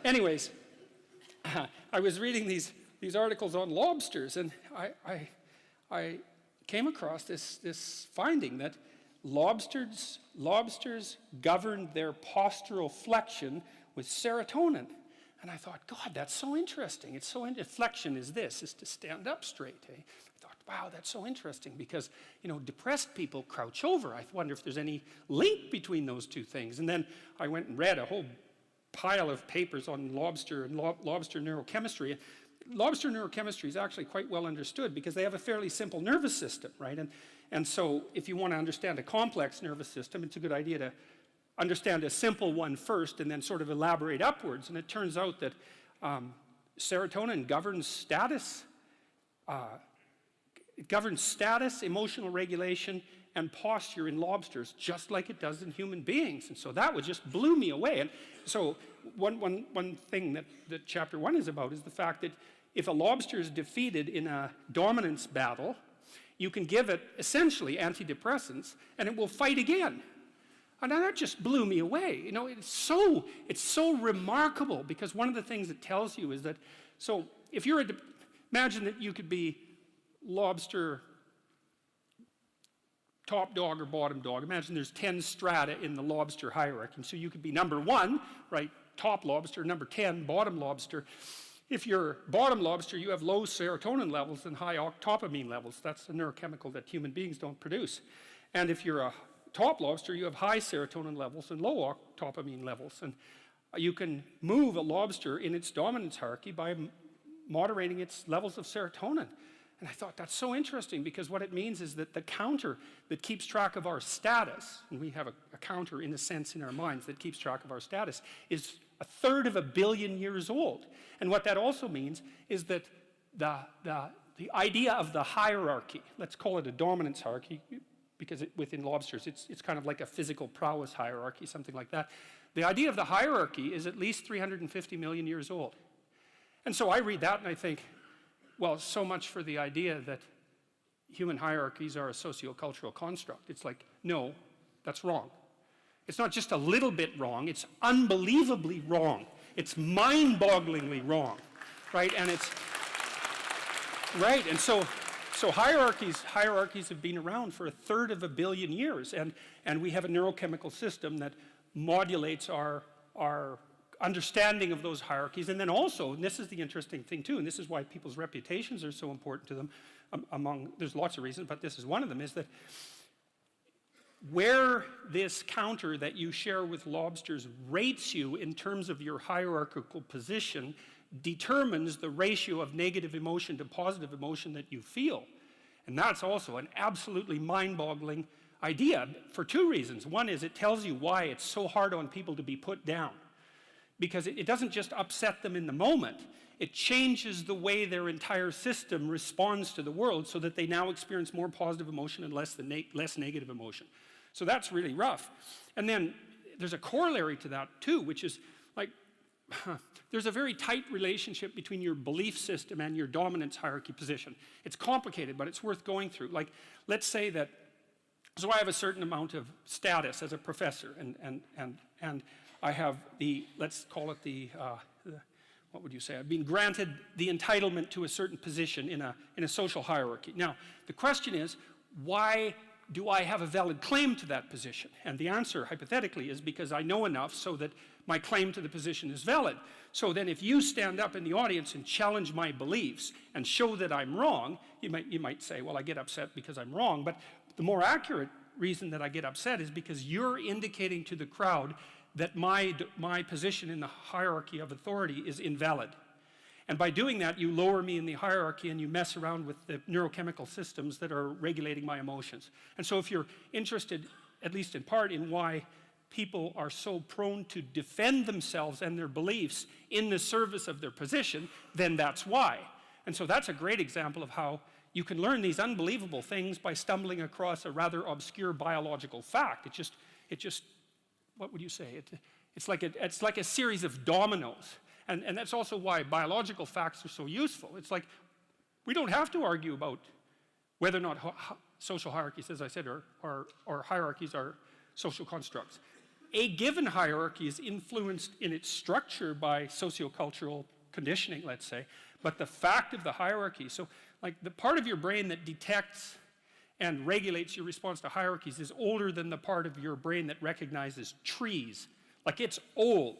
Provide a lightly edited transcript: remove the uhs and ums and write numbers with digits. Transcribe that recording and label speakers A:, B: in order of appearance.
A: anyways, I was reading these articles on lobsters, and I came across this finding that lobsters governed their postural flexion with serotonin. And I thought, God, that's so interesting. It's so flexion is to stand up straight. Eh? I thought, wow, that's so interesting because, you know, depressed people crouch over. I wonder if there's any link between those two things. And then I went and read a whole pile of papers on lobster and lobster neurochemistry. Lobster neurochemistry is actually quite well understood because they have a fairly simple nervous system, right? And so if you want to understand a complex nervous system, it's a good idea to understand a simple one first and then sort of elaborate upwards. And it turns out that serotonin governs status. It governs status, emotional regulation, and posture in lobsters, just like it does in human beings. And so that just blew me away. And so one thing that chapter 1 is about is the fact that if a lobster is defeated in a dominance battle, you can give it essentially antidepressants, and it will fight again. And that just blew me away. You know, it's so remarkable because one of the things it tells you is that, so if you're imagine that you could be lobster top dog or bottom dog. Imagine there's 10 strata in the lobster hierarchy. And so you could be number 1, right, top lobster, number 10, bottom lobster. If you're bottom lobster, you have low serotonin levels and high octopamine levels. That's a neurochemical that human beings don't produce. And if you're a top lobster, you have high serotonin levels and low octopamine levels. And you can move a lobster in its dominance hierarchy by moderating its levels of serotonin. And I thought that's so interesting because what it means is that the counter that keeps track of our status, and we have a counter in a sense in our minds that keeps track of our status, is 1/3 of a billion years old. And what that also means is that the idea of the hierarchy, let's call it a dominance hierarchy, because within lobsters it's kind of like a physical prowess hierarchy, something like that. The idea of the hierarchy is at least 350 million years old. And so I read that and I think, well, so much for the idea that human hierarchies are a sociocultural construct. It's like, no, that's wrong. It's not just a little bit wrong, it's unbelievably wrong. It's mind-bogglingly wrong, right? And it's, right, and so hierarchies have been around for 1/3 of a billion years, and we have a neurochemical system that modulates our understanding of those hierarchies. And then also, and this is the interesting thing too, and this is why people's reputations are so important to them, there's lots of reasons, but this is one of them, is that where this counter that you share with lobsters rates you in terms of your hierarchical position determines the ratio of negative emotion to positive emotion that you feel. And that's also an absolutely mind-boggling idea for 2 reasons. One is it tells you why it's so hard on people to be put down. Because it doesn't just upset them in the moment, it changes the way their entire system responds to the world so that they now experience more positive emotion and less negative emotion. So that's really rough. And then there's a corollary to that too, which is like, there's a very tight relationship between your belief system and your dominance hierarchy position. It's complicated, but it's worth going through. Like, let's say that, so I have a certain amount of status as a professor, and I have the, let's call it what would you say? I've been granted the entitlement to a certain position in a social hierarchy. Now, the question is, why do I have a valid claim to that position? And the answer, hypothetically, is because I know enough so that my claim to the position is valid. So then if you stand up in the audience and challenge my beliefs and show that I'm wrong, you might say, well, I get upset because I'm wrong. But the more accurate reason that I get upset is because you're indicating to the crowd that my position in the hierarchy of authority is invalid. And by doing that, you lower me in the hierarchy and you mess around with the neurochemical systems that are regulating my emotions. And so if you're interested, at least in part, in why people are so prone to defend themselves and their beliefs in the service of their position, then that's why. And so that's a great example of how you can learn these unbelievable things by stumbling across a rather obscure biological fact. It just what would you say? It's like a series of dominoes. And that's also why biological facts are so useful. It's like, we don't have to argue about whether or not social hierarchies, as I said, or hierarchies are social constructs. a given hierarchy is influenced in its structure by sociocultural conditioning, let's say, but the fact of the hierarchy, so like the part of your brain that detects and regulates your response to hierarchies is older than the part of your brain that recognizes trees. Like it's old.